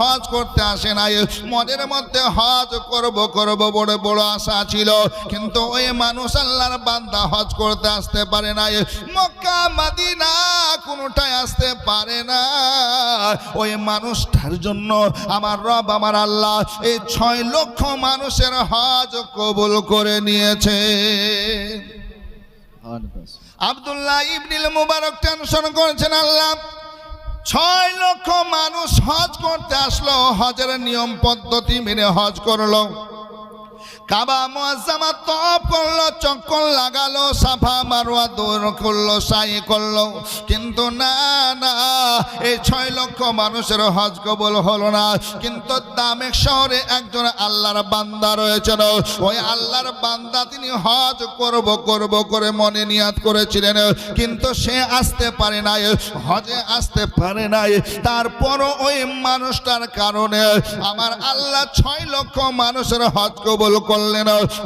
হজ করতে আসে নাই, মনের মধ্যে হজ করব বড় বড় আশা ছিল, কিন্তু ওই মানুষ আল্লাহর বান্দা হজ করতে আসতে পারে নাই। মক্কা মদিনা কোনোটাই আসতে পারে না। ওই মানুষটার জন্য আমার রব আমার আল্লাহ এই 6 লক্ষ মানুষের হজ কবুল করে নিয়েছে। আব্দুল্লাহ ইবনুল মুবারক টেনশন করেছেন, আল্লাহ 6 লক্ষ মানুষ হজ করতে আসলো, হজের নিয়ম পদ্ধতি মেনে হজ করলো, কাবা মুআজ্জামা তওয়াফ করলো, চক্কর লাগালো, সাফা মারওয়া দৌড় করলো, সাই করলো, কিন্তু না না, এই 6 লক্ষ মানুষের হজ কবুল হলো না। কিন্তু দামেস্ক শহরে একজন আল্লাহর বান্দা রয়েছেন, ওই আল্লাহর বান্দা তিনি হজ করব করে মনে নিয়াত করেছিলেন, কিন্তু সে আসতে পারে নাই, হজে আসতে পারে নাই। তারপর ওই মানুষটার কারণে আমার আল্লাহ 6 লক্ষ মানুষের হজ কবুল করলেন,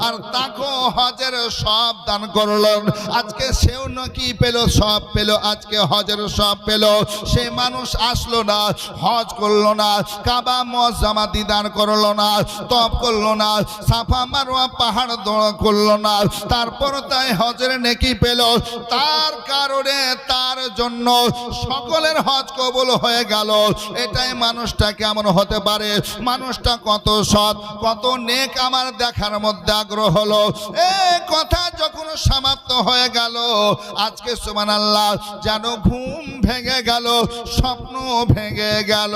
আর তাকে হজের সব দান করলেন। আজকে সেও নাকি পেল, সব পেল, আজকে হজের সব পেল। সে মানুষ আসলো না, হজ করলো না, কাবা মুআজ্জামা দিদার করলো না, তওয়াফ করলো না, সাফা মারওয়া পাহাড় দৌড় করলো না, তারপর তাই হজের নেকি পেল। তার কারণে তার জন্য সকলের হজ কবুল হয়ে গেল। এটাই মানুষটা কেমন হতে পারে, মানুষটা কত সৎ, কত নেক আমার দেখার মধ্যে আগ্রহ হলো। এই কথা যখন সমাপ্ত হয়ে গেল, আজকে সুবহানাল্লাহ যেন ঘুম ভেঙে গেল, স্বপ্ন ভেঙে গেল।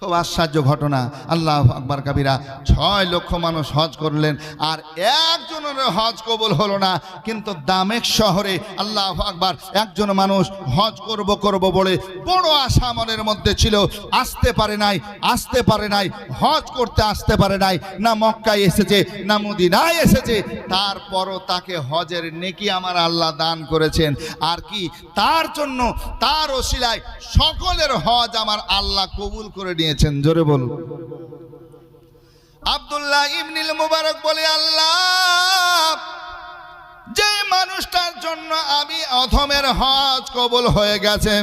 খুব আশ্চর্য ঘটনা, আল্লাহু আকবার কাবীরা। 6 লক্ষ মানুষ হজ করলেন, আর একজনের হজ কবুল হলো না। কিন্তু দামেস্ক শহরে আল্লাহু আকবার একজন মানুষ হজ করব বলে বড় আশা মনের মধ্যে ছিল, আসতে পারে নাই, হজ করতে আসতে পারে নাই, না মক্কায় এসেছে না মদিনায় এসেছে। তারপরও তাকে হজের নেকি আমার আল্লাহ দান করেছেন। আর কি তার জন্য, তার ওসিলায় সকলের হজ আমার আল্লাহ কবুল করে নিয়েছেন। জোরে বলুন। আব্দুল্লাহ ইবনুল মুবারক বলে, আল্লাহ যে মানুষটার জন্য আমি অধমের হজ কবুল হয়ে গেছে,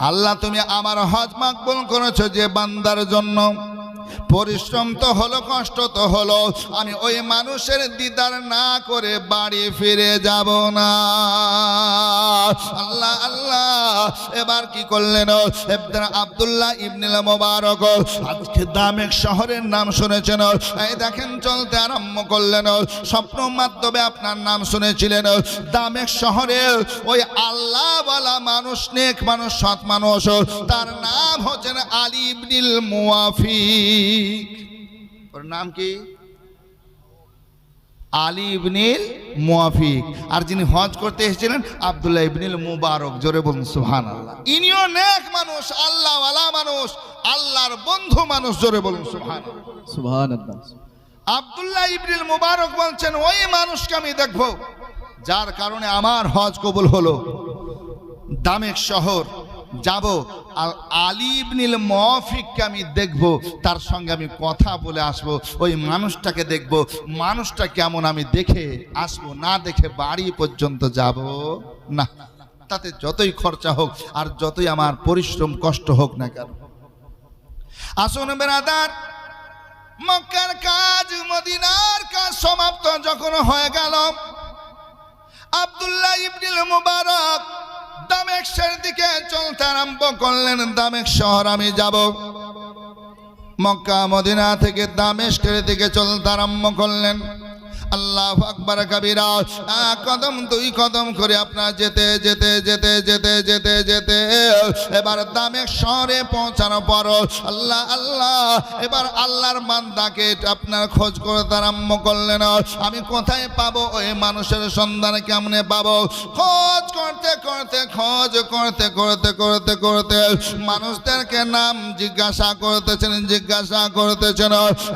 আল্লাহ তুমি আমার হজ মাকবুল করেছো যে বান্দার জন্য। পরিশ্রম তো হলো, কষ্ট তো হলো, আমি ওই মানুষের দিদার না করে বাড়ি ফিরে যাব না। আল্লাহ আল্লাহ এবার কি করলেন আব্দুল্লাহ ইবনুল মুবারক? আজকে দামেস্ক শহরের নাম শুনেছেন, এই দেখেন চলতে আরম্ভ করলেন। স্বপ্ন মাধ্যমে আপনার নাম শুনেছিলেন। দামেস্ক শহরে ওই আল্লাহওয়ালা মানুষ, নেক মানুষ, সৎ মানুষ, তার নাম হচ্ছেন আলী ইবনুল মুওয়াফিক। ওর নাম কি? আলী ইবনুল মুওয়াফিক। আর যিনি হজ করতে এসেছিলেন আব্দুল্লাহ ইবনুল মুবারক। জোরে বলুন সুবহানাল্লাহ। ইনিও নেক মানুষ, আল্লাহওয়ালা মানুষ, আল্লাহর বন্ধু মানুষ। জোরে বলুন সুবহানাল্লাহ সুবহানাল্লাহ। আব্দুল্লাহ ইবনুল মুবারক বলছেন, ওই মানুষকে আমি দেখব যার কারণে আমার হজ কবুল হলো। দামেস্ক শহর যাব, আর আলী ইবনুল মুওয়াফিককে আমি দেখব, তার সঙ্গে আমি কথা বলে আসব। ওই মানুষটাকে দেখব, মানুষটা কেমন আমি দেখে আসব, না দেখে বাড়ি পর্যন্ত যাব না। তাতে যতই খরচা হোক আর যতই আমার পরিশ্রম কষ্ট হোক না কেন। আসুন বেরাদার, মক্কার কাজ, মদিনার কাজ সমাপ্ত যখন হয়ে গেল, আব্দুল্লাহ ইবনুল মুবারক দামেস্কের দিকে চলতে আরম্ভ করলেন। দামেস্ক শহর আমি যাব। মক্কা মদিনা থেকে দামেস্কের দিকে চলতে আরম্ভ করলেন। আল্লাহু আকবার কাবীরা। এক কদম দুই কদম করে আপনার যেতে যেতে যেতে যেতে যেতে যেতে এবার দামেস্ক শহরে পৌঁছানোর পর আল্লাহ আল্লাহ এবার আল্লাহর বান্দাকে আপনার খোঁজ করতে আরম্ভ করলেন। আমি কোথায় পাবো ওই মানুষের সন্ধান, কেমনে পাবো? খোঁজ করতে করতে, খোঁজ করতে করতে করতে করতে মানুষদেরকে নাম জিজ্ঞাসা করতেছেন।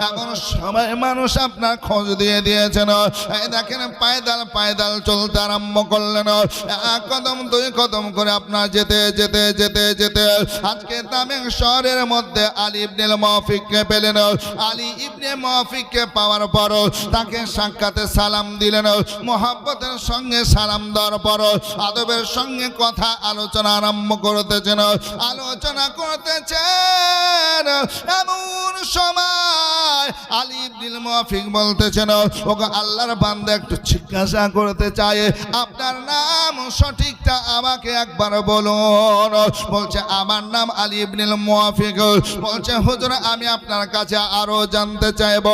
এমন সময় মানুষ আপনার খোঁজ দিয়ে দিয়েছেন। করলেন। এই দেখেন পায়দাল পায়দাল চলতে আরম্ভ করলেন। এক কদম দুই কদম করে আপনার যেতে যেতে যেতে যেতে আজকে তামিম শহরের মধ্যে আলী ইবনে মুওয়াফিককে পেলেন। আলী ইবনে মুওয়াফিককে পাওয়ার পর তাকে সাক্ষাতে সালাম দিলেন। মোহাব্বতের সঙ্গে সালাম দেওয়ার পর আদবের সঙ্গে কথা আলোচনা আরম্ভ করতেছেন। আলোচনা করতেছেন এমন সময় আলী ইবনে মুওয়াফিক বলতেছেন, ওগো আল্লাহর বান্দা একটু জিজ্ঞাসা করতে চাই, আপনার নাম সঠিকটা আমাকে একবার বলুন। বলছে আমার নাম আলী ইবনে মুওয়াফিক। বলছে হুজুর আমি আপনার কাছে আরো জানতে চাইব,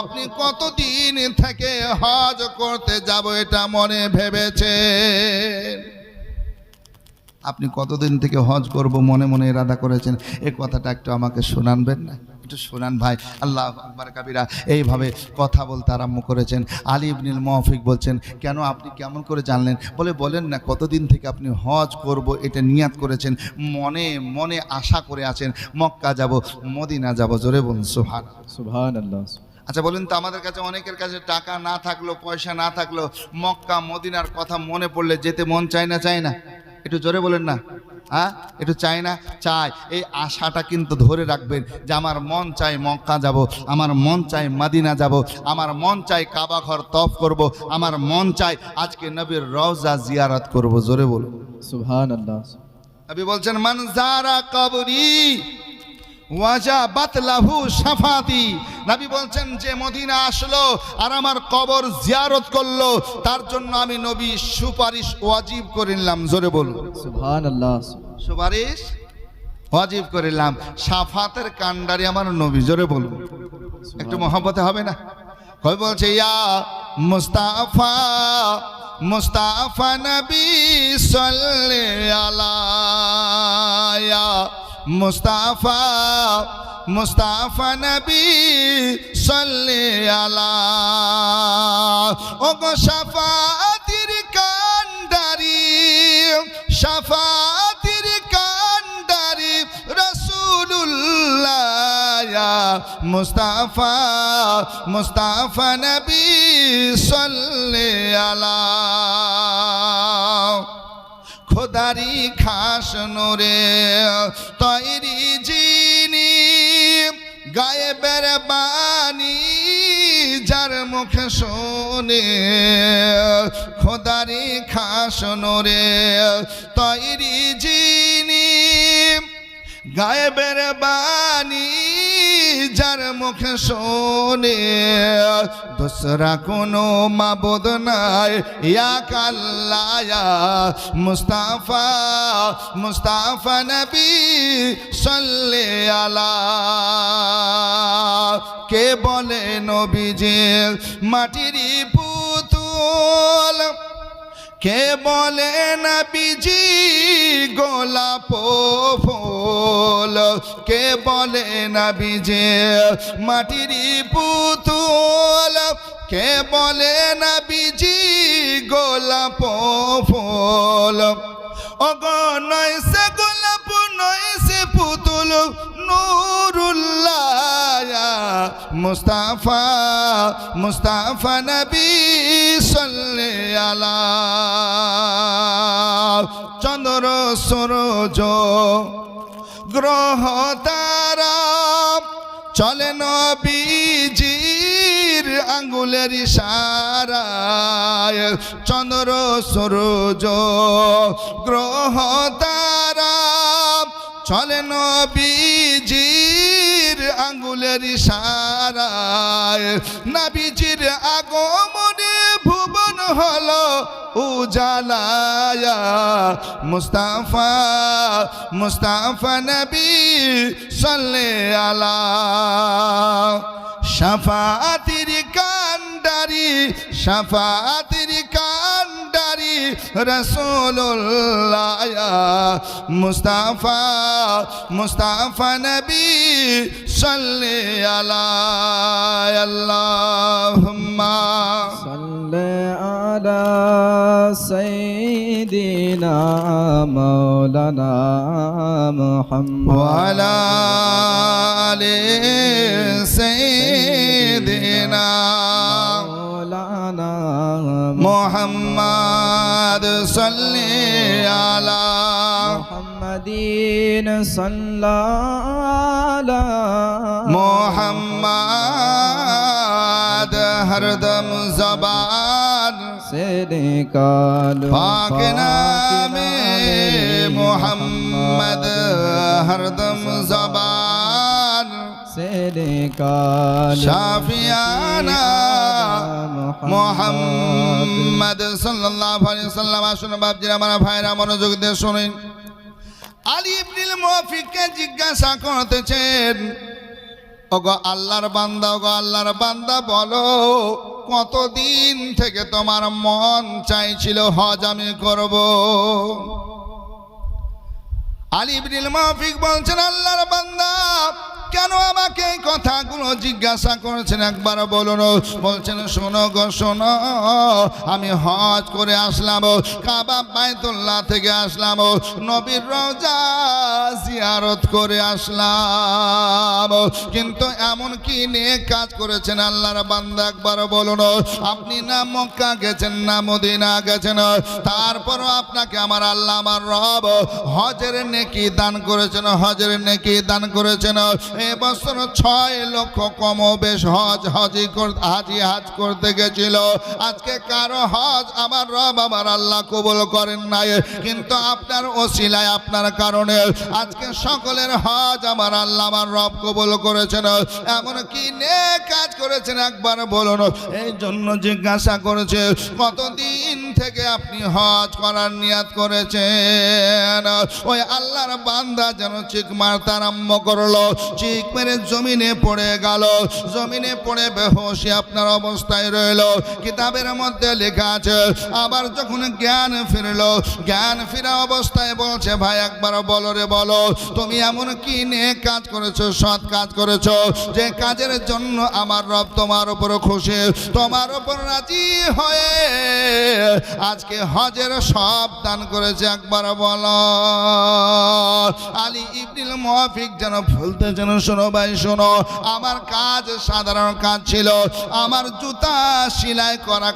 আপনি কতদিন থেকে হজ করতে যাব এটা মনে ভেবেছেন? আপনি কতদিন থেকে হজ করব মনে মনে ইরাদা করেছেন, এই কথাটা একটু আমাকে শোনানবেন না? একটু শোনান ভাই। আল্লাহু আকবার কাবীরা। এইভাবে কথা বলতে আরম্ভ করেছেন। আলী ইবনে মুওয়াফিক বলছেন, কেন আপনি কেমন করে জানলেন? বলেন না কতদিন থেকে আপনি হজ করব এটা নিয়াত করেছেন, মনে মনে আশা করে আছেন মক্কা যাব মদিনা যাব। জোরে বলুন সুবহানাল্লাহ। আচ্ছা বলুন তো, আমাদের কাছে অনেকের কাছে টাকা না থাকলো পয়সা না থাকলো মক্কা মদিনার কথা মনে পড়লে যেতে মন চায় না? চায় না? একটু জোরে বলেন না। হ্যাঁ, একটু চাই না? চাই। এই আশাটা কিন্তু ধরে রাখবেন যে আমার মন চাই মক্কা যাব, আমার মন চাই মদিনা যাব, আমার মন চাই কাবা ঘর তওয়াফ করব, আমার মন চাই আজকে নবীর রওজা জিয়ারত করব। জোরে বলুন সুবহানাল্লাহ। নবী বলছেন মান যারা কবরি ওয়াজাবাত লাহু শাফাতি। নবী বলছেন যে মদিনা আসলো আর আমার কবর জিয়ারত করলো তার জন্য আমি নবী সুপারিশ ওয়াজিব করে নিলাম। জোরে বলুন সুবহানাল্লাহ। সুপারিশ ওয়াজিব করে নিলাম। শাফাতের কান্ডারি আমার নবী। জোরে বলুন, একটু মহব্বতে হবে না? কই বলছে ইয়া মুস্তাফা মুস্তাফা নবী সাল্লাল্লাহু আলাইহি মুস্তাফা মুস্তাফা নবী সাল্লাল্লাহু আলাইহি। ও গো শাফাতির কান্ডারি শাফাতির কান্ডারি রাসূলুল্লাহ মুস্তাফা মুস্তাফা নবী সাল্লাল্লাহু আলাইহি। খোদারি খাস নোরে তৈরি যিনি গায়েবের বাণী যার মুখে শোনে। খোদারি খাস নোরে তৈরি যিনি গায়েবের বাণী যার মুখে শোনে। দোসরা কোনো মাবুদ নাই এক আল্লাহ মুস্তাফা মুস্তাফা নবী সাল্লাল্লাহু আলাইহি। কে বলে নবীজি মাটির পুতুল, কে বলে নবীজি গোলাপ ফুল, কে বলে নবীজি মাটির পুতুল, কে বলে নবীজি গোলাপ ফুল। ওগো নয় সে গোলাপ নয় সে পুতুল নূরুল্লাহ মুস্তাফা মুস্তাফা নবী সাল্লাল্লাহু আলাইহি। চন্দ্র সূরজ গ্রহ তারা চলে নবীজির আঙ্গুলের ইশারায়। চন্দ্র সূরজ গ্রহ তারা চলে নবীজির আঙ্গুলের ইশারায়। নবীজির আগমনে ভুবন হলো উজালায়া মুস্তাফা মুস্তাফা নবী সাল্লাল্লাহু আলাইহি। শাফাতির কান্ডারি শাফাতির কান্ডারি রাসূলুল্লাহ মুস্তাফা মুস্তাফা নবী সাল্লাল্লাহু আলাইহি। আল্লাহুম্মা সাল্লি আলা সাইয়্যিদিনা মাওলানা মুহাম্মদ ওয়া আলা আলি সাইয়্যিদিনা মোহাম্মদ সাল্লি আলা মুহাম্মাদিন সাল্লাল্লাহু মোহাম্মদ হরদম জবান से निकालो पाक नामे मोहम्मद हरदम जबान से निकालो शाफियाना मोहम्मद सल्लल्लाहु अलैहि वसल्लम। আসুন বাপজিরা আমার ভাইরা মনোযোগ দিয়ে শুনুন। আলী ইবনুল মুওয়াফিককে জিজ্ঞাসা করতেছেন, ওগো আল্লাহর বান্দা, ওগো আল্লাহর বান্দা, বলো কতদিন থেকে তোমার মন চাইছিল হজ আমি করব? আলী ইবনুল মুওয়াফিক বলছেন, আল্লাহর বান্দা কেন আমাকে এই কথাগুলো জিজ্ঞাসা করেছেন একবার বলুন। বলছেন, শোনো গো শোনো, আমি হজ করে আসলাম, কাবা বাইতুল্লাহ থেকে আসলাম, নবীর রওজা জিয়ারত করে আসলাম, কিন্তু এমন কি নিয়ে কাজ করেছেন আল্লাহর বান্দা একবার বলুন। আপনি না মক্কা গেছেন না মদিনা গেছেন, তারপরও আপনাকে আমার আল্লাহ আমার রব হজের নেকি দান করেছেন, হজের নেকি দান করেছেন। এবছর 6 লক্ষ কম বেশ হাজি করতে গেছিল। আজকে কারো হজ আমার রব আমার আল্লাহ কবুল করেন নাই, কিন্তু আপনার ওসিলায় আপনার কারণে আজকে সকলের হজ আমার আল্লাহ আমার রব কবুল করেছেন। এমন কি নেক কাজ করেছেন একবার বলুন। এই জন্য জিজ্ঞাসা করেছে, কতদিন থেকে আপনি হজ করার নিয়াত করেছেন? ওই আল্লাহর বান্দা যেন চিক মারতে আরম্ভ করলো, চিক মেরে জমিনে পড়ে গেল, জমিনে পড়ে বেহুশি আপনার অবস্থায় রইল। কিতাবের মধ্যে লেখা আছে, আবার যখন জ্ঞান ফিরলো, জ্ঞান ফিরা অবস্থায় বলছে, ভাই একবার বলো রে বলো, তুমি এমন কি নেক কাজ করেছো, সৎ কাজ করেছো, যে কাজের জন্য আমার রব তোমার উপর খুশি, তোমার উপর রাজি হয়ে আজকে হজের সব দান করেছে একবার বলো। আলী ইবনুল মুওয়াফিক যেন বলতে যেন, শোনো ভাই শোনো, আমার কাজ সাধারণ কাজ ছিল, আমার জুতা সেলাই করা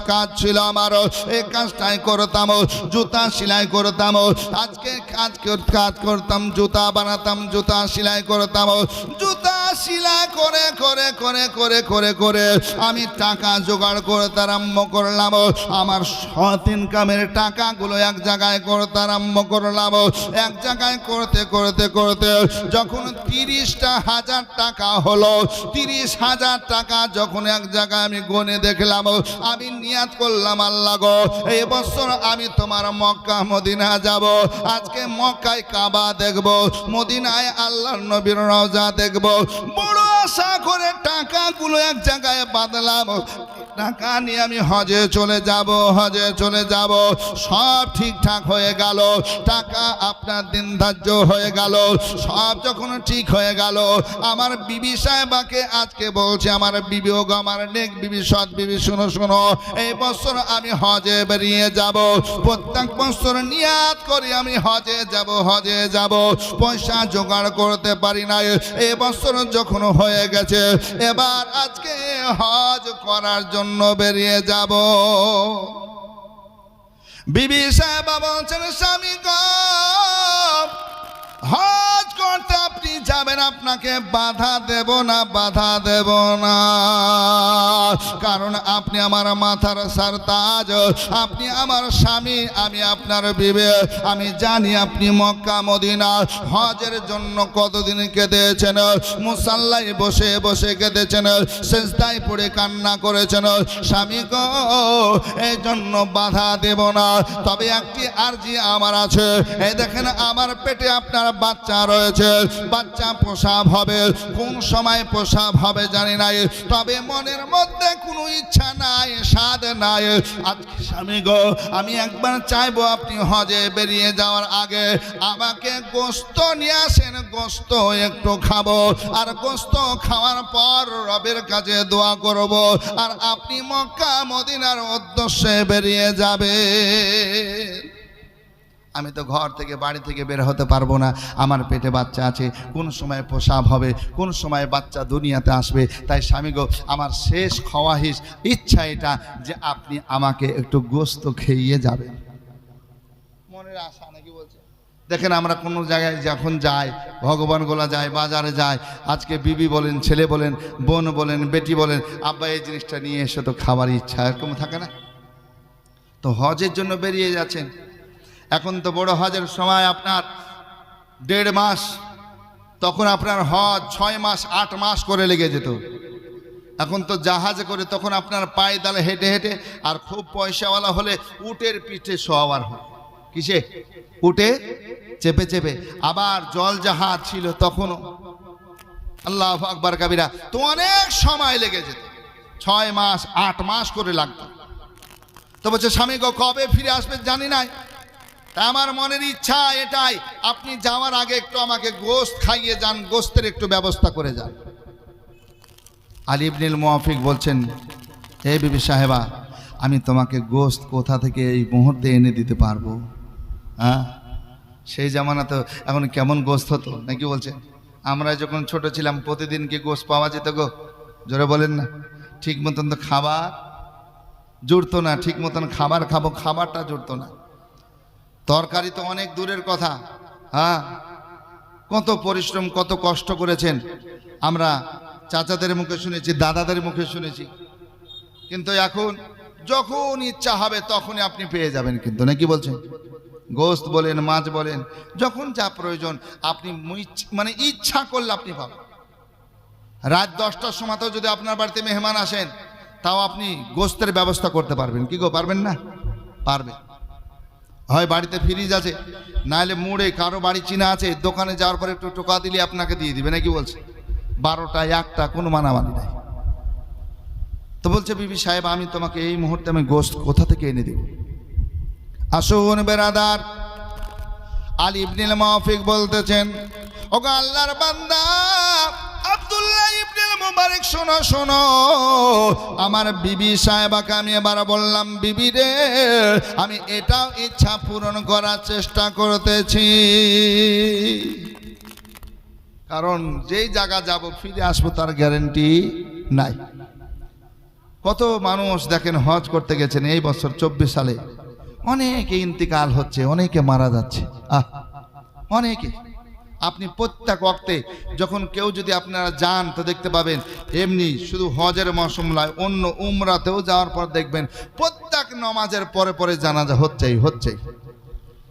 কাজ ছিল, আমার এই কাজটাই করতাম, জুতা সেলাই করতাম, আজকে কাজ করতাম, জুতা বানাতাম, জুতা সেলাই করতাম, জুতা সেলাই করে করে করে করে করে করে আমি টাকা জোগাড় করতে আরম্ভ করলাম। আমার সৎ ইনকামের টাকাগুলো এক জায়গায় করতে আরম্ভ করলাম। এক জায়গায় করতে করতে করতে যখন 30,000 টাকা হলো, 30,000 টাকা যখন এক জায়গায় আমি গুনে দেখলাম, আমি নিয়াত করলাম, আল্লাহ গো এই বছর আমি তোমার মক্কা মদিনা যাব, আজকে মক্কায় কাবা দেখব, মদিনায় আল্লাহর নবীর রওজা দেখব। বড় আশা করে টাকাগুলো এক জায়গায় বাঁধলাম, টাকা নিয়ে আমি হজে চলে যাব, হজে চলে যাব। সব ঠিকঠাক হয়ে গেল, টাকা আপনার দিন ধার্য হয়ে গেল, সব যখন ঠিক হয়ে গেল, আমার বিবি সাহেবাকে আজকে বলছে, আমার বিবি ও আমার নেক বিবি, সৎ বিবি, শোনো শোনো, এই বছর আমি হজে বেরিয়ে যাব, প্রত্যেক বছর নিয়াত করি আমি হজে যাব, হজে যাব, পয়সা জোগাড় করতে পারি না, এই বছর যখন হয়ে গেছে, এবার আজকে হজ করার জন্য বেরিয়ে যাব। বিবি সাহেবা বলছেন, স্বামী গো হজ করতে আপনি যাবেন, আপনাকে বাধা দেব না, বাধা দেব না, কারণ আপনি আমার মাথার সারতাজ, আপনি আমার স্বামী, আমি আপনার বিবে, আমি জানি আপনি মক্কা মদিনা হজের জন্য কতদিন কেঁদেছেন, মুসাল্লায় বসে বসে কেঁদেছেন, সেজদায় পড়ে কান্না করেছেন। স্বামী গো এই জন্য বাধা দেব না, তবে একটি আরজি আমার আছে, এই দেখেন আমার পেটে আপনার বাচ্চা রয়েছে, বাচ্চা প্রসব হবে, কোন সময় প্রসব হবে জানি নাই, তবে মনের মধ্যে কোনো ইচ্ছা নাই, স্বাদ নাই। আজকে স্বামী গো আমি একবার চাইবো আপনি হজে বেরিয়ে যাওয়ার আগে আমাকে গোস্ত নিয়ে আসেন, গোস্ত একটু খাবো, আর গোস্ত খাওয়ার পর রবের কাছে দোয়া করব, আর আপনি মক্কা মদিনার উদ্দেশ্যে বেরিয়ে যাবে। আমি তো ঘর থেকে বাড়ি থেকে বের হতে পারবো না, আমার পেটে বাচ্চা আছে, কোন সময় প্রসব হবে, কোন সময় বাচ্চা দুনিয়াতে আসবে। তাই স্বামী গো, আমার শেষ খওয়াহিশ, ইচ্ছা এটা যে আপনি আমাকে একটু গোস্ত খেয়ে যাবেন। মনের আশা নাকি বলছে। দেখেন আমরা কোনো জায়গায় যখন যাই, ভগবানগোলা যায়, বাজারে যায়, আজকে বিবি বলেন, ছেলে বলেন, বোন বলেন, বেটি বলেন, আব্বা এই জিনিসটা নিয়ে এসে তো খাবার ইচ্ছা এরকম থাকে না? তো হজের জন্য বেরিয়ে যাচ্ছেন, এখন তো বড় হজের সময় আপনার 1.5 মাস, তখন আপনার হজ 6 মাস 8 মাস করে লেগে যেত। এখন তো জাহাজে করে, তখন আপনার পায়ে দালে হেঁটে হেঁটে, আর খুব পয়সাওয়ালা হলে উটের পিঠে শোয়ার হয়। কিসে? উটে চেপে চেপে। আবার জল জাহাজ ছিল তখনও, আল্লাহু আকবার কাবীরা, তো অনেক সময় লেগে যেত, 6 মাস 8 মাস করে লাগতো। তো বলছে স্বামী গো, কবে ফিরে আসবে জানি না, তা আমার মনের ইচ্ছা এটাই, আপনি যাওয়ার আগে একটু আমাকে গোশত খাইয়ে যান, গোশতের একটু ব্যবস্থা করে যান। আলী ইবনুল মুওয়াফিক বলছেন, হে বিবি সাহেবা, আমি তোমাকে গোশত কোথা থেকে এই মুহূর্তে এনে দিতে পারবো? হ্যাঁ, সেই জামানা তো এখন কেমন গোশত হতো নাকি বলছেন? আমরা যখন ছোট ছিলাম প্রতিদিন কি গোশত পাওয়া যেত গো? জোরে বলেন না। ঠিক মতন তো খাবার জুড়তো না, ঠিক মতন খাবার খাবো, খাবারটা জুড়তো না। তরকারি তো অনেক দূরের কথা। হ্যাঁ, কত পরিশ্রম, কত কষ্ট করেছেন আমরা চাচাদের মুখে শুনেছি, দাদাদের মুখে শুনেছি। কিন্তু এখন যখন ইচ্ছা হবে তখনই আপনি পেয়ে যাবেন কিন্তু, নাকি বলছেন? গোশত বলেন, মাছ বলেন, যখন যা প্রয়োজন আপনি মানে ইচ্ছা করলে আপনি পাবেন। রাত 10টার সময়তেও যদি আপনার বাড়িতে মেহমান আসেন, তাও আপনি গোশতের ব্যবস্থা করতে পারবেন। কি গো, পারবেন না? পারবেন। হয় বাড়িতে ফ্রিজ আছে, নাহলে মুড়ে কারো বাড়ি চিনা আছে, দোকানে যাওয়ার পরে একটু টোকা দিলে আপনাকে দিয়ে দিবে, নাকি বলছে? 12টা 1টা কোনো মানামানি নাই। তো বলছে বিবি সাহেব, আমি তোমাকে এই মুহূর্তে আমি গোশত কোথা থেকে এনে দেব? আসুন বেরাদার, আলী ইবনুল মুওয়াফিক বলতেছেন, ওগো আল্লাহর বান্দা আব্দুল্লাহ ইবনুল মুবারক, শোনো শোনো, আমার বিবি সাহেবাকে আমি এবার বললাম, বিবি রে, আমি এটাও ইচ্ছা পূরণ করার চেষ্টা করতেছি, কারণ যেই জায়গা যাব ফিরে আসবো তার গ্যারান্টি নাই। কত মানুষ দেখেন হজ করতে গেছেন এই বছর 24 সালে, অনেকে ইন্তিকাল হচ্ছে, অনেকে মারা যাচ্ছে। অনেকে, আপনি প্রত্যেক ওয়াক্তে যখন কেউ যদি আপনারা যান তো দেখতে পাবেন, এমনি শুধু হজের মৌসুম নয়, অন্য উমরাতেও যাওয়ার পর দেখবেন প্রত্যেক নামাজের পরে পরে জানাজা হচ্ছেই।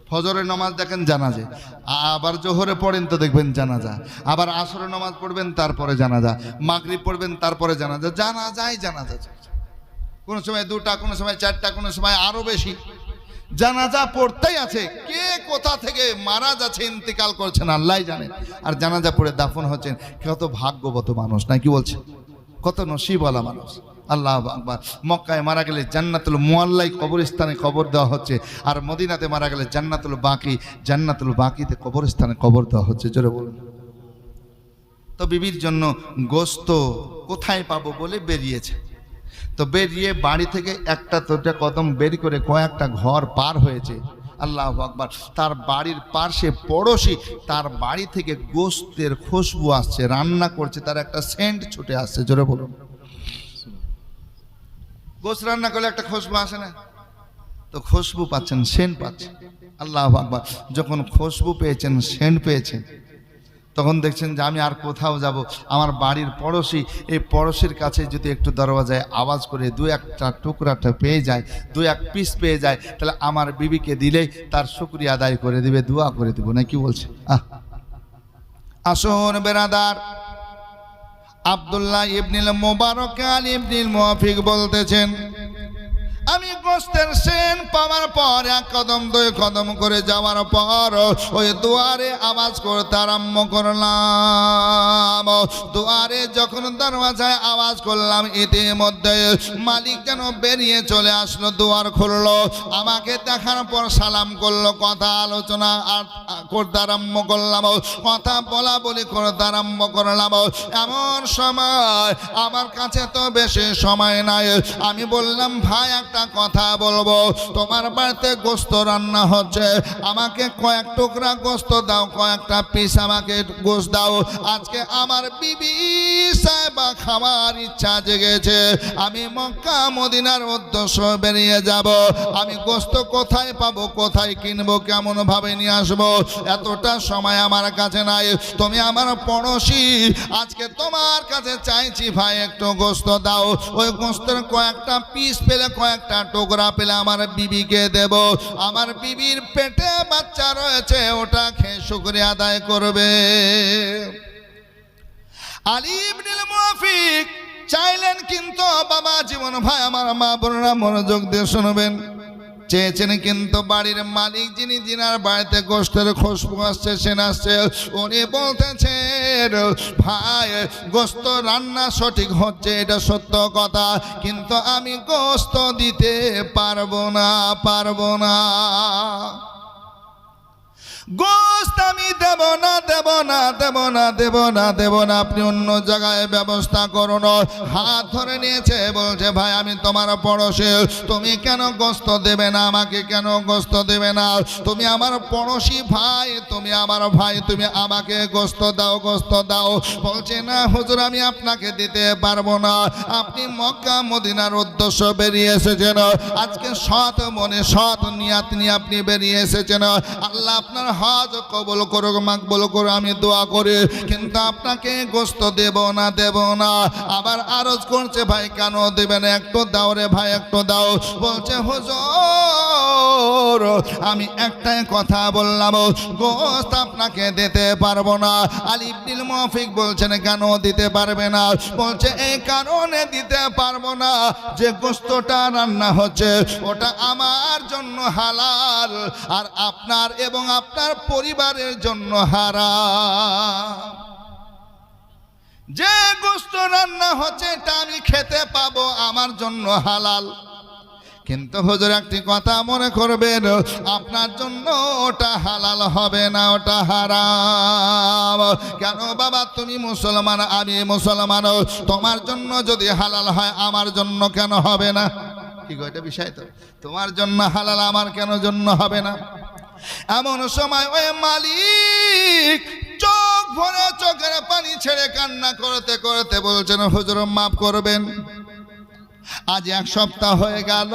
ফজরের নামাজ দেখেন জানাজা, আবার জোহরে পড়েন তো দেখবেন জানাজা, আবার আসরের নামাজ পড়বেন তারপরে জানাজা, মাগরিব পড়বেন তারপরে জানাজা, জানাজা। কোনো সময় 2টা, কোনো সময় 4টা, কোনো সময় আরো বেশি জানাজা পড়তেই আছে। কে কোথা থেকে মারা যাচ্ছে, ইন্তেকাল করছেন আল্লাহ জানেন, আর জানাজা পড়ে দাফন হচ্ছেন। কত ভাগ্যবত মানুষ, নাকি বলছে? কত নসিবওয়ালা মানুষ। আল্লাহু আকবার। মক্কায় মারা গেলে জান্নাতুল মুআল্লাই কবরস্থানে কবর দেওয়া হচ্ছে, আর মদিনাতে মারা গেলে জান্নাতুল বাকিতে কবরস্থানে কবর দেওয়া হচ্ছে। জোরে বলুন। তো বিবির জন্য গোশত কোথায় পাবো বলে বেরিয়েছে। তো বেরিয়ে বাড়ি থেকে 1টা কদম বেরি করে কয়েকটা ঘর পার হয়েছে। আল্লাহু আকবার। তার বাড়ির পাশে পড়োশি, তার বাড়ি থেকে গোশতের খুশবু আসছে, রান্না করছে, তার একটা সেন্ট ছুটে আসছে। জোরে বলুন। গোশত রান্না করলে একটা খুশবু আসে না? তো খুশবু পাচ্ছেন, সেন্ট পাচ্ছেন। আল্লাহু আকবার। যখন খুশবু পেয়েছেন, সেন্ট পেয়েছেন, তখন দেখছেন যে আমি আর কোথাও যাব, আমার বাড়ির পড়োশি, এই পড়োশির কাছে যদি একটু দরওয়াজায় আওয়াজ করে 2-1টা টুকরাটা পেয়ে যায়, 2-1 পিস পেয়ে যায়, তাহলে আমার বিবিকে দিলেই তার শুকরিয়া আদায় করে দিবে, দোয়া করে দিব, না কি বলছে? আসুন বেরাদার, আব্দুল্লাহ ইবনুল মুবারক আলী ইবনুল মুওয়াফিক বলতেছেন, আমি গোশতের সেন পাওয়ার পর 1 কদম 2 কদম করে যাওয়ার পর ওই দুয়ারে আওয়াজ করতে আরম্ভ করলাম। দুয়ারে যখন দরওয়াজায় আওয়াজ করলাম, ইতিমধ্যে মালিক যেন বেরিয়ে চলে আসলো, দুয়ার খুললো, আমাকে দেখার পর সালাম করলো, কথা আলোচনা করতে আরম্ভ করলাম, কথা বলা বলি করতে আরম্ভ করলাম। এমন সময় আমার কাছে তো বেশি সময় নাই, আমি বললাম, ভাই একটা একটা কথা বলবো, তোমার বাড়িতে গোস্ত রান্না হচ্ছে, আমাকে কয়েক টুকরা গোস্ত দাও, কয়েকটা পিস আমাকে গোস্ত দাও। আজকে আমার বিবি সাহেবা খাবার ইচ্ছা জেগেছে, আমি মক্কা মদিনার উদ্দেশ্যে বেরিয়ে যাব, আমি গোস্ত কোথায় পাবো, কোথায় কিনবো, কেমন ভাবে নিয়ে আসবো, এতটা সময় আমার কাছে নাই। তুমি আমার পড়োশি, আজকে তোমার কাছে চাইছি ভাই একটু গোস্ত দাও। ওই গোস্তের কয়েকটা পিস পেলে, কয়েকটা টুকরা পেলে আমার বিবিকে দেব। আমার বিবির পেটে বাচ্চা রয়েছে, ওটা খেয়ে শুকরিয়া আদায় করবে। আলী ইবনুল মুওয়াফিক চাইলেন, কিন্তু বাবা জীবন ভাই আমার মা বোনেরা মনোযোগ দিয়ে শুনবেন, চেয়েছেন, কিন্তু বাড়ির মালিক যিনি, যিনার বাড়িতে গোস্তের খুশবু আসছে, সেন আসছে, উনি বলতেছেন ভাই গোস্ত রান্না সঠিক হচ্ছে, এটা সত্য কথা, কিন্তু আমি গোস্ত দিতে পারবো না, পারবো না, গোস্ত আমি দেব না, দেব না, দেব না, দেব না, দেব না, আপনি অন্য জায়গায় ব্যবস্থা করুন। হাত ধরে নিয়েছে, বলছে ভাই আমি তোমার পড়োশি, তুমি কেন গোস্ত দেবে না, আমাকে কেন গোস্ত দেবে না, তুমি আমার পড়োশি ভাই, তুমি আমার ভাই, তুমি আমাকে গোস্ত দাও, গোস্ত দাও। বলছে না হুজুর আমি আপনাকে দিতে পারবো না, আপনি মক্কা মদিনার উদ্দেশ্য বেরিয়ে এসেছেন, আজকে সৎ মনে সৎ নিয়াত নিয়ে আপনি বেরিয়ে এসেছেন, আল্লাহ আপনার হজ কবুল করুক, মাকবুল করুক, আমি দোয়া করি, কিন্তু আপনাকে গোস্ত দেব না, দেব না। আবার আরজ করছে ভাই কেন দেবেন, একটু দাও রে ভাই, একটু দাও। বলছে হুজুর আমি একটাই কথা বললাম, গোস্ত আপনাকে দিতে পারবো না। আলী ইবনুল মুওয়াফিক বলছেন কেন দিতে পারবে না? বলছে এই কারণে দিতে পারবো না যে গোস্তটা রান্না হচ্ছে ওটা আমার জন্য হালাল, আর আপনার এবং আপনার পরিবারের জন্য হারাম। যে গোস্ত রান্না হচ্ছে এটা আমি খেতে পাবো, আমার জন্য হালাল, কিন্তু হুজুর একটি কথা মনে করবেন, আপনার জন্য ওটা হালাল হবে না, ওটা হারাম। কেন বাবা তুমি মুসলমান, আমি মুসলমান, তোমার জন্য যদি হালাল হয় আমার জন্য কেন হবে না? কি গো এটা বিষয় তো, তোমার জন্য হালাল আমার কেন জন্য হবে না? এমন সময় ওই মালিক চোখ ভরে চোখের পানি ছেড়ে কান্না করতে করতে বলছেন হুজুর মাফ করবেন, আজ এক সপ্তাহ হয়ে গেল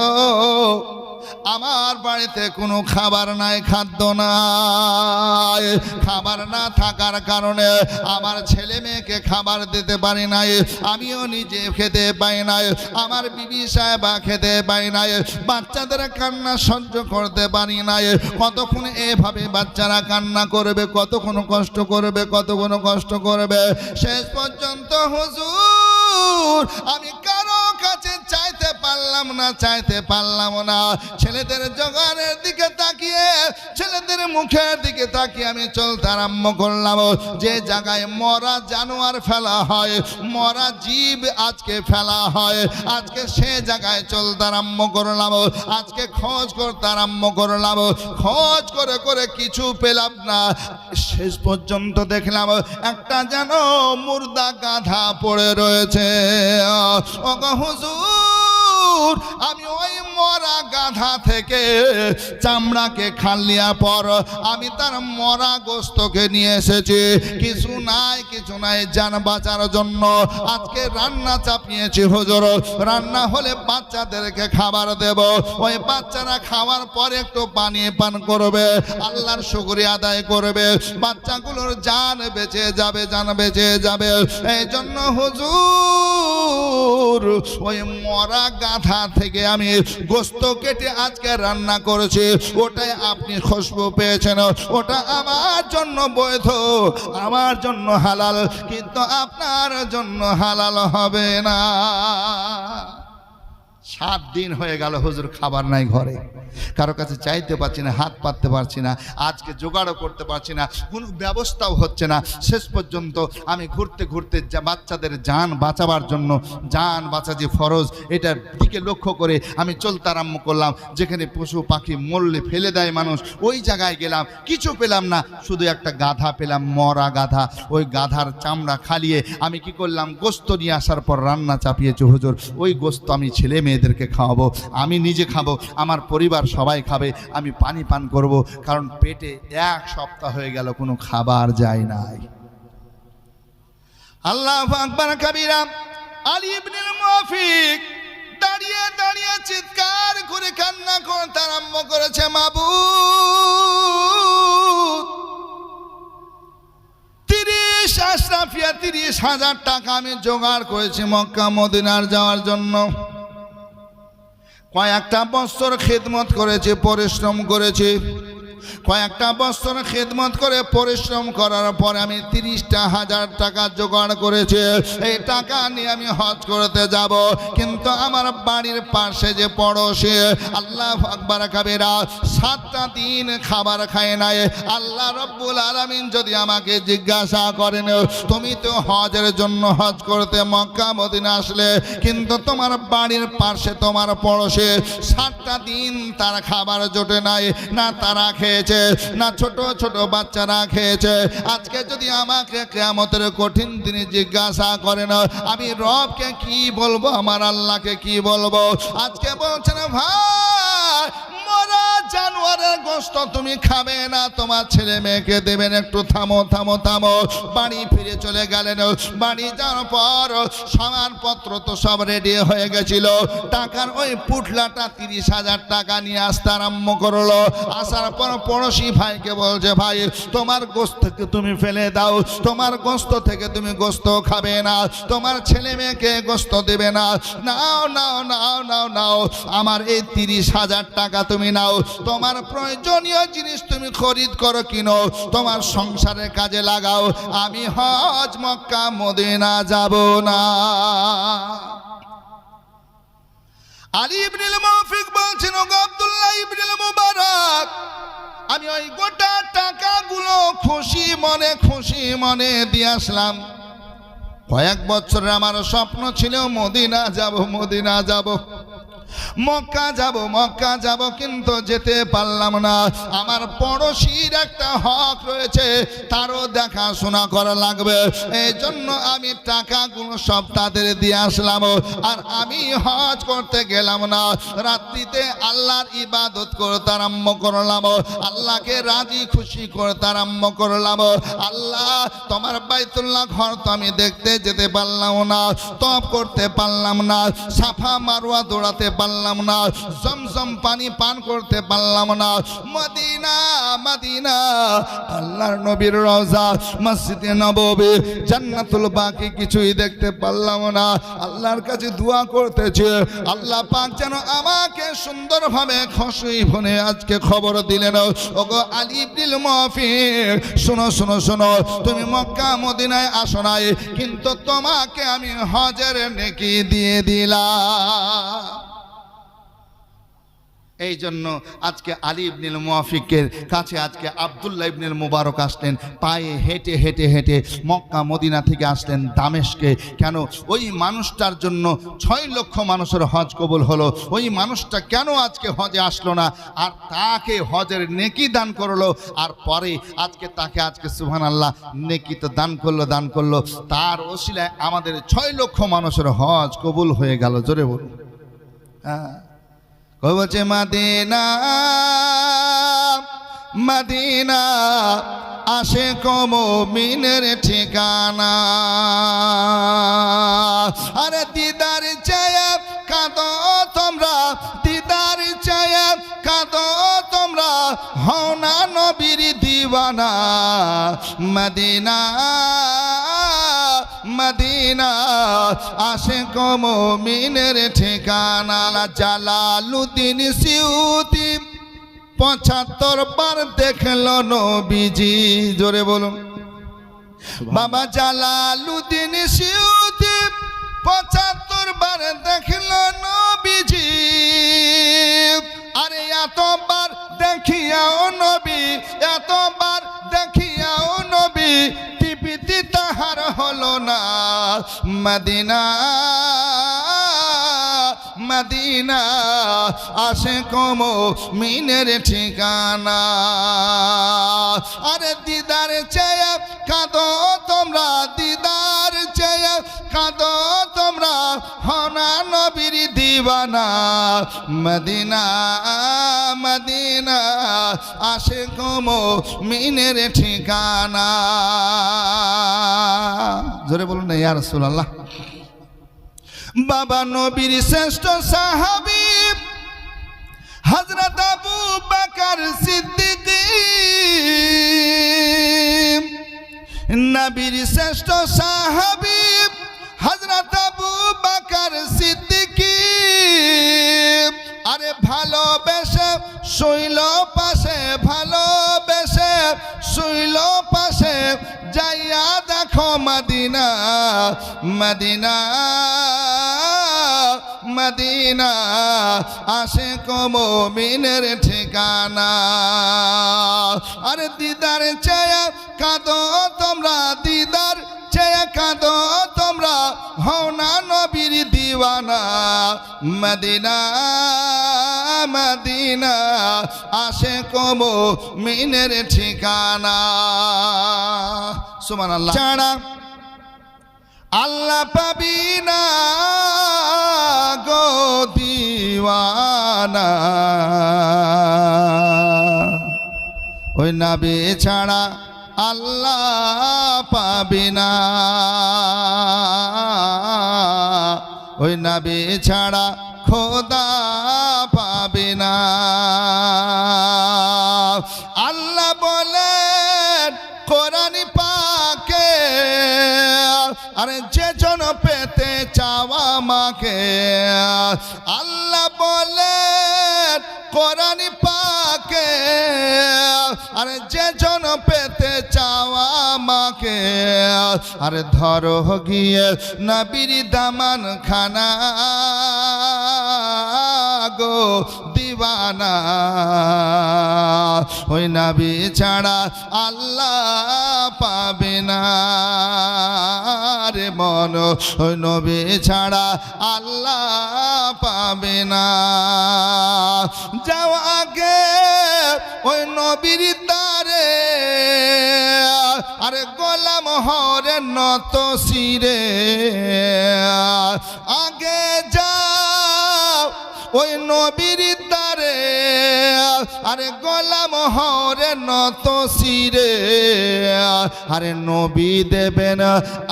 আমার বাড়িতে কোনো খাবার নাই, খাদ্য নাই, খাবার না থাকার কারণে আমার ছেলে মেয়েকে খাবার দিতে পারি নাই, আমিও নিজে খেতে পাই নাই, আমার বিবি সাহেবা খেতে পাই নাই, বাচ্চাদের কান্না সহ্য করতে পারি নাই। কতক্ষণ এভাবে বাচ্চারা কান্না করবে, কতক্ষণ কষ্ট করবে, কতক্ষণ কষ্ট করবে। শেষ পর্যন্ত হুজুর আমি কারো কাছে চাইতে পারলাম না, চাইতে পারলাম না। ছেলেদের জোগানের দিকে তাকিয়ে, ছেলেদের মুখের দিকে তাকিয়ে আমি চলতে আরম্ভ করলাম। যে জায়গায় মরা জানোয়ার ফেলা হয়, মরা জীব আজকে ফেলা হয়, আজকে সে জায়গায় চলতে আরম্ভ করলাম। আজকে খোঁজ করতে আরম্ভ করলাম, খোঁজ করে করে কিছু পেলাম না। শেষ পর্যন্ত দেখলাম একটা যেন মুর্দা গাধা পড়ে রয়েছে। ও গো হুজুর আমি ওই মরা গাধা থেকে চামড়াকে খালিয়া পর আমি তার মরা গোস্তকে নিয়ে এসেছি। কিছু নাই, কিছু নাই, জান বাঁচার জন্য আজকে রান্না চাপিয়েছি হুজুর। রান্না হলে বাচ্চাদেরকে খাবার দেব, ওই বাচ্চারা খাওয়ার পরে একটু পানি পান করবে, আল্লাহর শুকরিয়া আদায় করবে, বাচ্চাগুলোর জান বেঁচে যাবে, জান বেঁচে যাবে। এই জন্য হুজুর ওই মরা গাধা থেকে আমি গোস্ত কেটে আজকে রান্না করেছি, ওটাই আপনি খুশবু পেয়েছেন, ওটা আমার জন্য বৈধ, আমার জন্য হালাল, কিন্তু আপনার জন্য হালাল হবে না। 7 দিন হয়ে গেল হুজুর খাবার নাই ঘরে, কারো কাছে চাইতে পারছি না, হাত পাততে পারছি না, আজকে জোগাড়ও করতে পারছি না, কোনো ব্যবস্থাও হচ্ছে না। শেষ পর্যন্ত আমি ঘুরতে ঘুরতে বাচ্চাদের জান বাঁচাবার জন্য, জান বাঁচা যে ফরজ এটার দিকে লক্ষ্য করে আমি চলতে আরম্ভ করলাম। যেখানে পশু পাখি মরলে ফেলে দেয় মানুষ, ওই জায়গায় গেলাম, কিছু পেলাম না, শুধু একটা গাধা পেলাম, মরা গাধা। ওই গাধার চামড়া খালিয়ে আমি কি করলাম, গোস্ত নিয়ে আসার পর রান্না চাপিয়েছি হুজুর। ওই গোস্ত আমি ছেলে মেয়েদেরকে খাওয়াবো, আমি নিজে খাবো, আমার পরিবার সবাই খাবে, আমি পানি পান করব, কারণ পেটে 1 সপ্তাহ হয়ে গেল কোনো খাবার যায় নাই। আল্লাহু আকবার কাবীরা। আলী ইবনে মুআফিক দাঁড়িয়ে দাঁড়িয়ে চিৎকার করে কান্না করতে আরম্ভ করেছে, মাবুদ 30 আশরাফিয়া 30,000 টাকা আমি জোগাড় করেছি মক্কা মদিনার যাওয়ার জন্য। কয়েকটা বছর খেদমত করেছি, পরিশ্রম করেছি, কয়েকটা বছর খেদমত করে পরিশ্রম করার পরে আমি 30,000 টাকা জোগাড় করেছি। এই টাকা নিয়ে আমি হজ করতে যাব, কিন্তু আমার বাড়ির পাশে যে পড়োশি, আল্লাহু আকবার কাবীরা, 7টা দিন খাবার খায় নাই। আল্লাহ রব্বুল আলামিন যদি আমাকে জিজ্ঞাসা করেন, তুমি তো হজের জন্য হজ করতে মক্কা মদিনা আসলে, কিন্তু তোমার বাড়ির পাশে তোমার পড়োশি 7টা দিন তার খাবার জোটে নাই, না তারা খেয়েছে, না ছোট ছোট বাচ্চারা খেয়েছে। আজকে যদি আমাকে কিয়ামতের কঠিন দিনে জিজ্ঞাসা করেন, আমি রবকে কি বলবো, আমার আল্লাহকে কি বলবো? আজকে বলছেন, ভাই মরা জানোয়ারের গোশত তুমি খাবে না, তোমার ছেলে মেয়েকে দেবেন, একটু থামো থামো থামো। বাড়ি ফিরে চলে গেলেন। বাড়ি যাওয়ার পর সামানপত্র তো সব রেডি হয়ে গেছিল, টাকার ওই পুটলাটা 30,000 টাকা নিয়ে আসতে আরম্ভ করলো। আসার পর পড়োশি ভাইকে বলছে, ভাই তোমার গোশত থেকে তুমি ফেলে দাও, তোমার গোশত থেকে তুমি গোশত খাবে না, তোমার ছেলে মেয়েকে গোশত দেবে না, নাও নাও নাও নাও নাও, আমার এই 30,000 টাকা তুমি নাও, তোমার প্রয়োজনীয় জিনিস তুমি খরিদ করো, কিনো, তোমার সংসারের কাজে লাগাও, আমি হজ মক্কা মদিনা যাব না। আলী ইবনে মুআফিক বলছেন, ওগো আব্দুল্লাহ ইবনে মুবারক, আমি ওই গোটা টাকাগুলো খুশি মনে দিয়ে আসলাম। কয়েক বছরের আমার স্বপ্ন ছিল মদিনা যাব, মদিনা যাব, মক্কা যাব, কিন্তু যেতে পারলাম না। আমার পড়োশির একটা হক রয়েছে, তারও দেখাশোনা করা লাগবে, এই জন্য আমি টাকাগুলো সব তাদের দিয়ে আসলাম। আর আমি হজ করতে গেলাম না, রাত্রিতে আল্লাহর ইবাদত করতে আরম্ভ করলাম, আল্লাহকে রাজি খুশি করতে আরম্ভ করলাম। আল্লাহ তোমার বাইতুল্লাহ ঘর তো আমি দেখতে যেতে পারলাম না, তওয়াফ করতে পারলাম না, সাফা মারওয়া দৌড়াতে পারলাম না, জমজম পানি পান করতে পারলাম না। মদিনা মদিনা, আল্লাহর নবীর রওজা, মসজিদে নববী, জান্নাতুল বাকি কিছুই দেখতে পারলাম না। আল্লাহর কাছে দোয়া করতেছে, আল্লাহ পাক যেন আমাকে সুন্দরভাবে খুশি হয়ে আজকে খবর দিলেন, ওগো আলী ইবনে মুআফিক, শোনো শোনো শোনো, তুমি মক্কা মদিনায় আসো নাই, কিন্তু তোমাকে আমি হজের নেকি দিয়ে দিলাম। এই জন্য আজকে আলী ইবনে মুআফিকের কাছে আজকে আব্দুল্লাহ ইবনে মুবারক আসলেন, পায়ে হেঁটে হেঁটে হেঁটে মক্কা মদিনা থেকে আসলেন দামেস্কে। কেন? ওই মানুষটার জন্য 6 লক্ষ মানুষের হজ কবুল হলো। ওই মানুষটা কেন আজকে হজে আসলো না, আর তাকে হজের নেকি দান করলো, আর পরে আজকে তাকে আজকে সুবহানাল্লাহ নেকি তো দান করলো, তার ওসিলায় আমাদের 6 লক্ষ মানুষের হজ কবুল হয়ে গেল। জোরে বলুন। হ্যাঁ, বলছে মদিনা মদিনা, আশিক মুমিনের ঠিকানা, আরে দিদার চায়া কাঁদো তোমরা, দিদার চায়া কাঁদো তোমরা, হও না নবীর দিওয়ানা। মদিনা মদিনা, আশিক মুমিনের ঠিকানা। জালালউদ্দিন সিউতি 75 বার দেখলো নবীজি। জোরে বলুন। বাবা জালালউদ্দিন সিউতি 75 বার দেখলো নবীজি। আরে এতবার দেখিয়াও নবী, এতবার দেখিয়াও নবী, টিপিতে তাহার হলো না। মদিনা মদিনা, আশিক মুমিনের ঠিকানা। আরে দিদার চায়া কাঁদো তোমরা, দিদার চায়া কাঁদো তোমরা, হও না নবীর দিওয়ানা মদিনা মদিনা আশিক মুমিনের ঠিকানা। জোরে বলুন না ইয়া রাসূলুল্লাহ। বাবা নবীর শ্রেষ্ঠ সাহাবী হযরত আবু বকর সিদ্দিক, নবীর শ্রেষ্ঠ সাহাবী হযরত আবু বকর সিদ্দিক, আরে ভালোবেসে শুইল পাশে, ভালোবেসে শুইল পাশে, যাইয়া দেখো মদিনা মদিনা মদিনা আশিক মুমিনের ঠিকানা। আরে দিদার চেয়ে কাঁদো তোমরা, দিদার চেয়ে কাঁদো তোমরা, হও না নবীর দিওয়ানা মদিনা মদিনা আশিক মুমিনের ঠিকানা। সুবহানাল্লাহ। ছাড়া আল্লাহ পাবি না গো দিওয়ানা, ওই নবী ছাড়া আল্লাহ পাবি না, ওই নবী ছাড়া খোদা পাবি না। আল্লাহ বলেন কোরআন পাকে, আরে যে জন পেতে চাওয়া মাকে, আল্লাহ বলেন কোরআন পাকে, আরে যে জন পেতে চাওয়া মাকে, আরে ধরো গিয়ে নবীর দামান খানা গো দিওয়ানা, ওই নবী ছাড়া আল্লাহ পাবে না রে মন, ওই নবী ছাড়া আল্লাহ পাবে না। যাও আগে ওই নবীর দ্বারে, আরে গোলাম হরে নত শিরে, আগে যাও ওই নবীর দ্বারে, আরে গোলাম হরে নত শিরে, আরে নবী দেবেন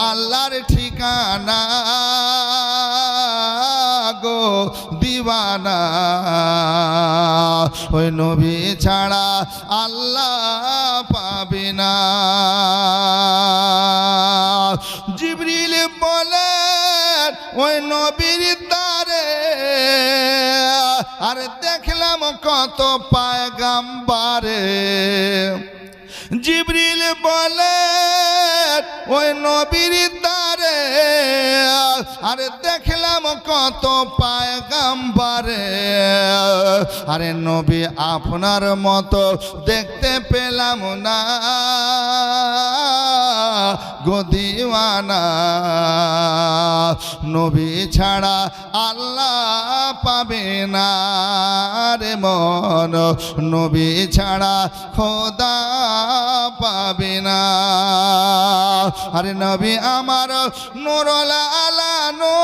আল্লাহর ঠিকানা গো দিওয়ানা, ওই নবী ছাড়া আল্লাহ পাবে না। জিবরিল বলেন ওই নবীর দ্বারে, আরে দেখলাম কত পয়গম্বরে, জিবরিল বলেন ওই নবীর দ্বারে, আরে দেখলাম কত পয়গম্বরে, আরে নবী আপনার মতো দেখতে পেলাম না গো দিওয়ানা, নবী ছাড়া আল্লাহ পাবে না রে মন, নবী ছাড়া খোদা পাবে না। আরে নবী আমার নূরুল আলা নূর,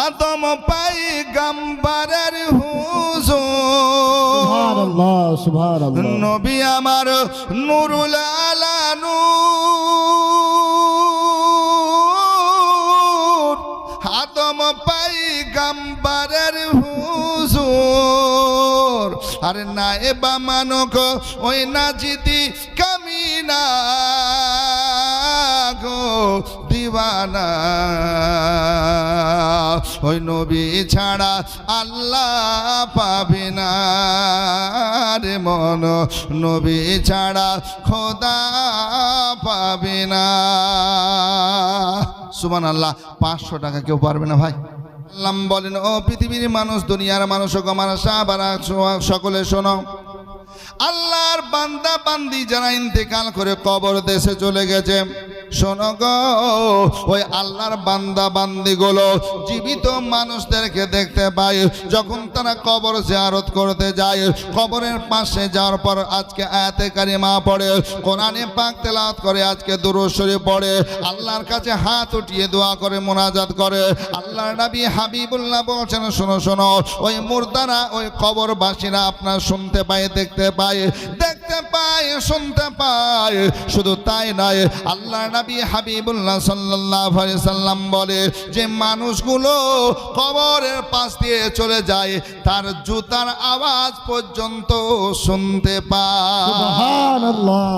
আদম পয়গম্বরের হুজুর, সুবহানাল্লাহ সুবহানাল্লাহ। নবী আমার নূরুল আলা নূর, আদম পয়গম্বরের হুজুর, আর নায়েবা মানক ওই নাজিদি কামিনা গো দিওয়ানা, ওই নবী ছাড়া আল্লাহ পাবে না রে মন, নবী ছাড়া খোদা পাবে না। সুবহানাল্লাহ। 500 টাকা কেউ পারবে না ভাই? আল্লাহ বলেন ও পৃথিবীর মানুষ, দুনিয়ার মানুষ, গমারা সাহাবারা সকলে শোনো, আল্লাহর বান্দা বান্দি যারা ইন্তেকাল করে কবর দেশে চলে গেছে, শোনো গো, ওই আল্লাহর বান্দা বান্দিগুলো জীবিত মানুষদেরকে দেখতে পায় যখন তারা কবর জিয়ারত করতে যায়। কবরের পাশে যাওয়ার পর আজকে আয়াতে কারিমা পড়ে, কোরআনে পাক তেলাওয়াত করে, আজকে দুরূদ শরীফ পড়ে, আল্লাহর কাছে হাত উঠিয়ে দোয়া করে, মোনাজাত করে। আল্লাহর নবী হাবিবুল্লাহ বলছেন, শোনো শোনো, ওই মুর্দারা, ওই কবরবাসীরা আপনার শুনতে পায়, দেখতে পায়, শুনতে পায়। শুধু তাই নয়, আল্লাহর নবী হাবিবুল্লাহ সাল্লাল্লাহু আলাইহি সাল্লাম বলে যে মানুষগুলো কবরের পাশ দিয়ে চলে যায় তার জুতার আওয়াজ পর্যন্ত শুনতে পায়। সুবহানাল্লাহ।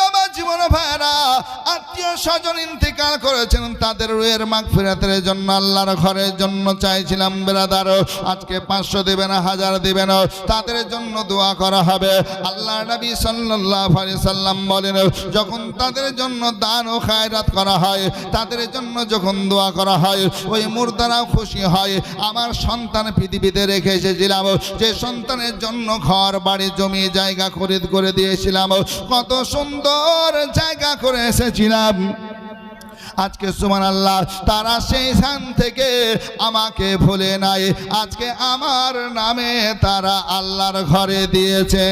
বাবা জীবন ভাইরা, আত্মীয় স্বজন ইন্তেকাল করেছেন, তাদের রুহের মাগফিরাতের জন্য আল্লাহর ঘরের জন্য চাইছিলাম বেরাদার, আজকে 500 দিবেন, 1000 দিবেন, তাদের জন্য দোয়া করা হবে। আল্লাহর নবী সাল্লাল্লাহু আলাইহি সাল্লাম বলেন, যখন তাদের জন্য দান ও খায়রাত করা হয়, তাদের জন্য যখন দোয়া করা হয়, ওই মুর্দারাও খুশি হয়। আমার সন্তান পৃথিবীতে রেখে এসেছিলাম, যে সন্তানের জন্য ঘর বাড়ি জমি জায়গা খরিদ করে দিয়েছিলাম, কত সুন্দর জায়গা করে এসেছিলাম, আজকে সুবহানাল্লাহ তারা সেই স্থান থেকে আমাকে ভুলে নাই, আজকে আমার নামে তারা আল্লাহর ঘরে দিয়েছে।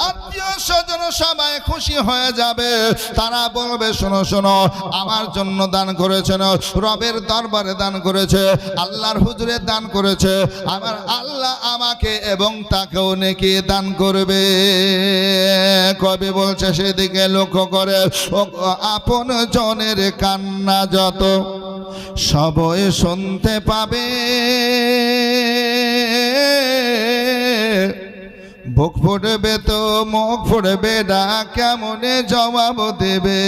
আত্মীয় স্বজন সবাই খুশি হয়ে যাবে, তারা বলবে, শোনো শোনো, আমার জন্য দান করেছেন, রবের দরবারে দান করেছে, আল্লাহর হুজুরে দান করেছে, আমার আল্লাহ আমাকে এবং তাকেও নেকি দান করবে। কবি বলছে, সেদিকে লক্ষ্য করে ও আপন জনের কান্না যত সবই শুনতে পাবে, বুক ফুটবে তো মুখ ফুটবে না, কেমনে জবাব দেবে।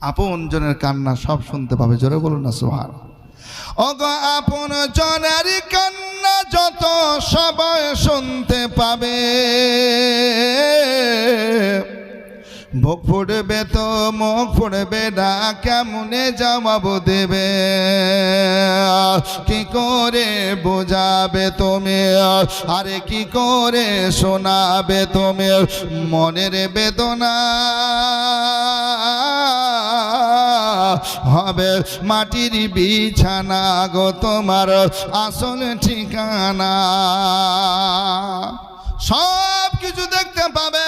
আপন জনের কান্না সব শুনতে পাবে, জোরে বলুন না সুবহান। ওগো আপন জনের কান্না যত সবাই শুনতে পাবে, বুক ফুটবে তো মুখ ফুটবে না, কেমনে জবাব দেবে। কি করে বোঝাবে তুমি, আরে কি করে শোনাবে তুমি মনের বেদনা, হবে মাটির বিছানা গো তোমার আসল ঠিকানা। সব কিছু দেখতে পাবে,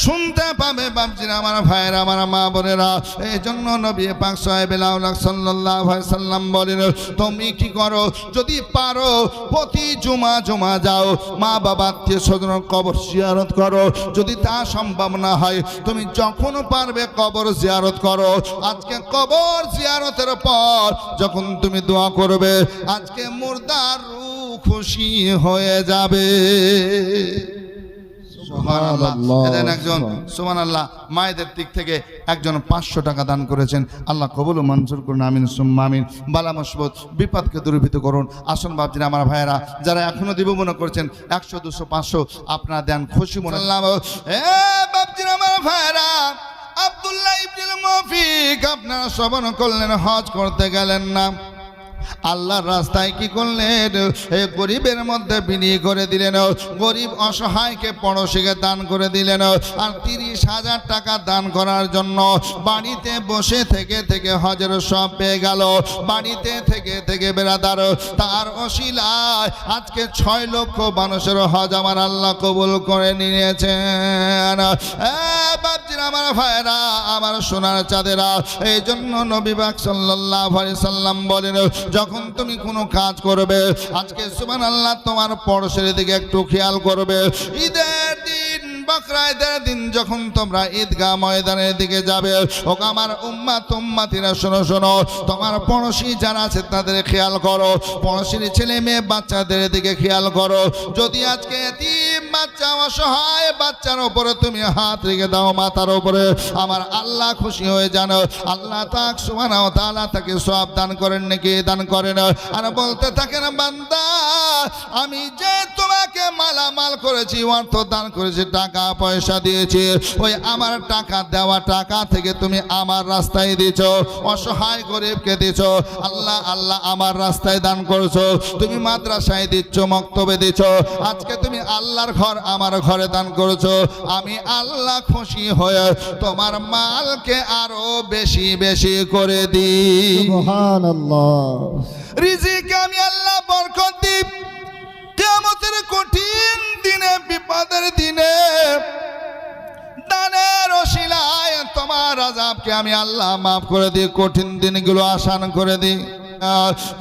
শুনতে পাবে বাপজিরা, আমার ভাইয়েরা, আমার মা বোনেরা। এই জন্য নবী পাক সাল্লাল্লাহু আলাইহি সাল্লাম বলেন, তুমি কি করো, যদি পারো প্রতি জুমা যাও, মা বাবা আত্মীয় স্বজন কবর জিয়ারত করো। যদি তা সম্ভব না হয়, তুমি যখন পারবে কবর জিয়ারত করো। আজকে কবর জিয়ারতের পর যখন তুমি দোয়া করবে, আজকে মুর্দার রূহ খুশি হয়ে যাবে। সুবহানাল্লাহ। এদিন একজন সুবহানাল্লাহ মায়েদের দিক থেকে একজন 500 টাকা দান করেছেন, আল্লাহ কবুল ও মঞ্জুর করুন, আমিন সুম্মা আমিন। বালা মুসিবত বিপদকে দূরীভূত করুন। আসুন বাপজিরা, আমার ভাইয়েরা, যারা এখনো দিব মনে করছেন 100 200 500 আপনারা দেন, খুশি মনে। বাপজিরা, আমার ভাইয়েরা, আব্দুল্লাহ ইবনুল মুফিক আপনারা শ্রবণ করলেন, হজ করতে গেলেন না, আল্লাহর রাস্তায় কি করলেন, এই গরিবের মধ্যে বিনিয়োগ করে দিলেন, গরিব অসহায়কে পড়শিকে দান করে দিলেন। আর 30,000 টাকা দান করার জন্য বাড়িতে বসে থেকে হজের সব পেয়ে গেল। বাড়িতে থেকে বেরাদার, তার ওসিলায় আজকে 6 লক্ষ মানুষের হজ আমার আল্লাহ কবুল করে নিয়েছেন। বাপজিরা, আমার ভাইরা, আমার সোনার চাঁদেরা, এই জন্য নবী পাক সাল্লাল্লাহু আলাইহি সাল্লাম বলেন, যখন তুমি কোনো কাজ করবে, আজকে সুবহানাল্লাহ তোমার পড়শের দিকে একটু খেয়াল করবে। ঈদের দিন, বকরা ঈদের দিন যখন তোমরা ঈদগাহ ময়দানের দিকে যাবে, ও আমার উম্মাতিরা, শোনো শোনো, তোমার পড়শি যারা আছে তাদের খেয়াল করো, পড়শির ছেলে মেয়ে বাচ্চাদের দিকে খেয়াল করো। যদি আজকে এতিম বাচ্চা, অসহায় বাচ্চার উপরে তুমি হাত রেখে দাও, মাথার উপরে, আমার আল্লাহ খুশি হয়ে যান। আল্লাহ তাক সুবহানাহু ওয়া তাআলা তাকে সওয়াব দান করেন, নাকি দান করেন। আর বলতে থাকেন, বান্দা আমি যে তোমাকে তোমাকে মালামাল করেছি, অর্থ দান করেছি, টাকা পয়সা দিয়েছি, ওই আমার টাকা দেওয়া টাকা থেকে তুমি আমার রাস্তায় দিছ, অসহায় গরিবকে দিছ। আল্লাহ আল্লাহ আমার রাস্তায় দান করছো, তুমি মাদ্রাসায় দিচ্ছ, মক্তবে দিছ, আজকে তুমি আল্লাহর ঘর আমার ঘরে দান করেছো। আমি আল্লাহ খুশি হয়ে তোমার মালকে আরো বেশি বেশি করে দিই। সুবহানাল্লাহ। রিজিকে আমি আল্লাহ বরকত দিই। কিয়ামতের কঠিন দিনে, বিপদের দিনে দানের ওসিলায় তোমার আযাবকে আমি আল্লাহ মাফ করে দিই, কঠিন দিনগুলো আসান করে দিই।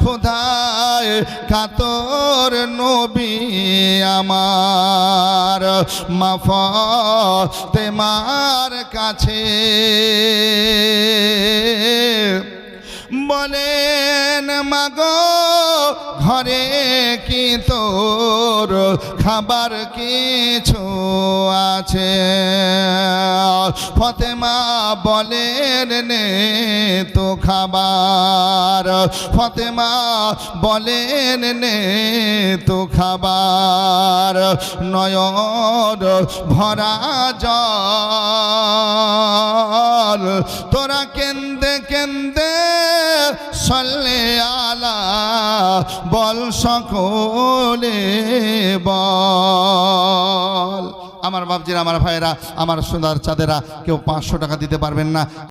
খোদায় কাতর নবী আমার মাফ তোমার কাছে বলেন, মাগো ঘরে কি তোর খাবার কিছু আছে? ফতেমা বলেন, নে তো খাবার। ফতেমা বলেন, নে তো খাবার। নয়ন ভরা জল, তোরা কেন্দে কেন্দে সল্লে আলা বল সকলে বল। আমার বাপজিরা, আমার ভাইয়েরা, আমার সোনার চাঁদেরা, কেউ 500 টাকা দিতে পারবেন না।